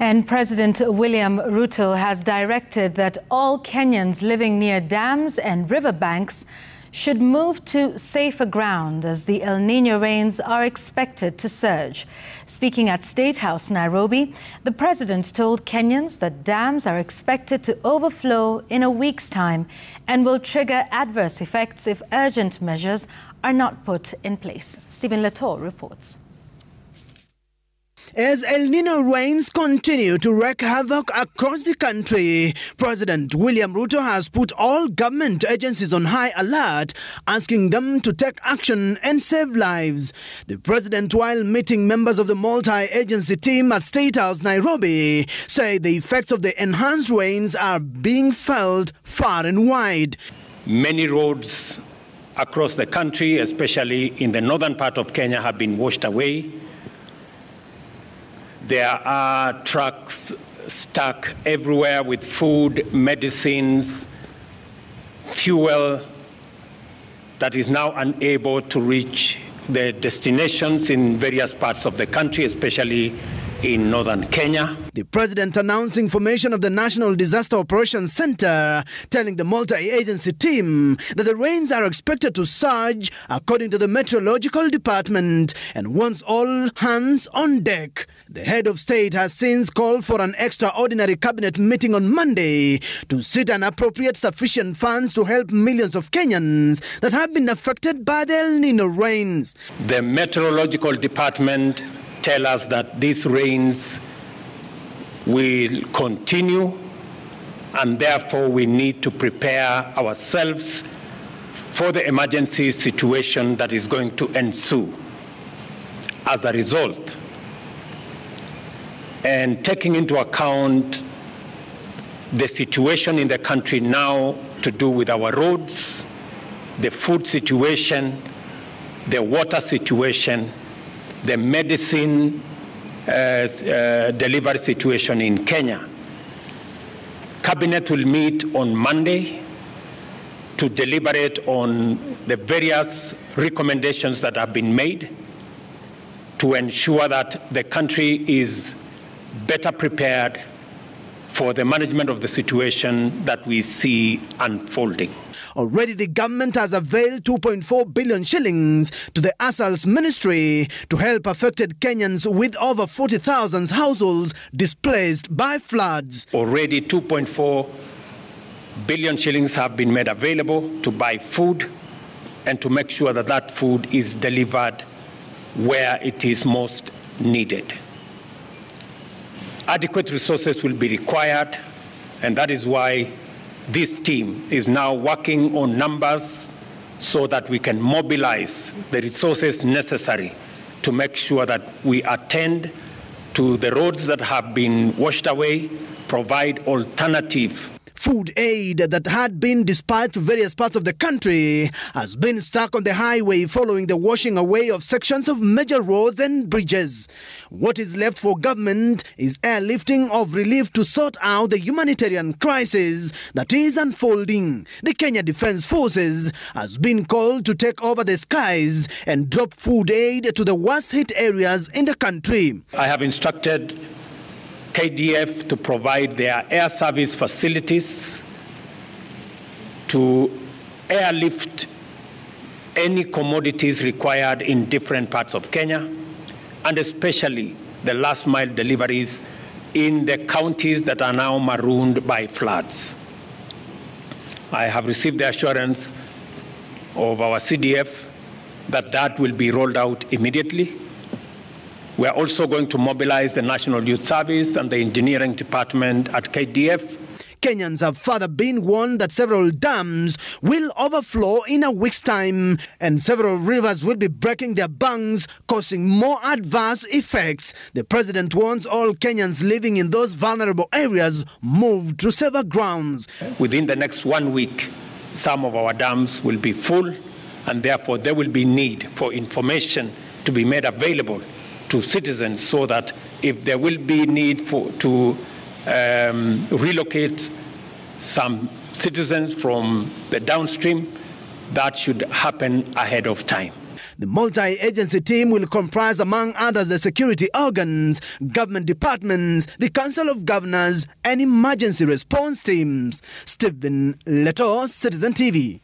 And President William Ruto has directed that all Kenyans living near dams and riverbanks should move to safer ground as the El Nino rains are expected to surge. Speaking at State House, Nairobi, the president told Kenyans that dams are expected to overflow in a week's time and will trigger adverse effects if urgent measures are not put in place. Stephen Latour reports. As El Nino rains continue to wreak havoc across the country, President William Ruto has put all government agencies on high alert, asking them to take action and save lives. The president, while meeting members of the multi-agency team at State House, Nairobi, said the effects of the enhanced rains are being felt far and wide. Many roads across the country, especially in the northern part of Kenya, have been washed away. There are trucks stuck everywhere with food, medicines, fuel that is now unable to reach the destinations in various parts of the country, especially in northern Kenya. The president announcing formation of the National Disaster Operations Center, telling the multi-agency team that the rains are expected to surge according to the Meteorological Department and wants all hands on deck. The head of state has since called for an extraordinary cabinet meeting on Monday to sit and appropriate sufficient funds to help millions of Kenyans that have been affected by the El Nino rains. The Meteorological Department tell us that these rains will continue, and therefore we need to prepare ourselves for the emergency situation that is going to ensue as a result. And taking into account the situation in the country now to do with our roads, the food situation, the water situation, the medicine delivery situation in Kenya. Cabinet will meet on Monday to deliberate on the various recommendations that have been made to ensure that the country is better prepared for the management of the situation that we see unfolding. Already the government has availed 2.4 billion shillings to the ASAL's ministry to help affected Kenyans with over 40,000 households displaced by floods. Already 2.4 billion shillings have been made available to buy food and to make sure that that food is delivered where it is most needed. Adequate resources will be required, and that is why this team is now working on numbers so that we can mobilize the resources necessary to make sure that we attend to the roads that have been washed away, provide alternative. Food aid that had been dispatched to various parts of the country has been stuck on the highway following the washing away of sections of major roads and bridges. What is left for government is airlifting of relief to sort out the humanitarian crisis that is unfolding. The Kenya Defence Forces has been called to take over the skies and drop food aid to the worst hit areas in the country. I have instructed KDF to provide their air service facilities to airlift any commodities required in different parts of Kenya, and especially the last mile deliveries in the counties that are now marooned by floods. I have received the assurance of our CDF that that will be rolled out immediately. We are also going to mobilize the National Youth Service and the Engineering Department at KDF. Kenyans have further been warned that several dams will overflow in a week's time, and several rivers will be breaking their banks, causing more adverse effects. The president wants all Kenyans living in those vulnerable areas moved to safer grounds. Within the next 1 week, some of our dams will be full, and therefore there will be need for information to be made available to citizens so that if there will be need to relocate some citizens from the downstream, that should happen ahead of time. The multi-agency team will comprise, among others, the security organs, government departments, the Council of Governors, and emergency response teams. Stephen Leto, Citizen TV.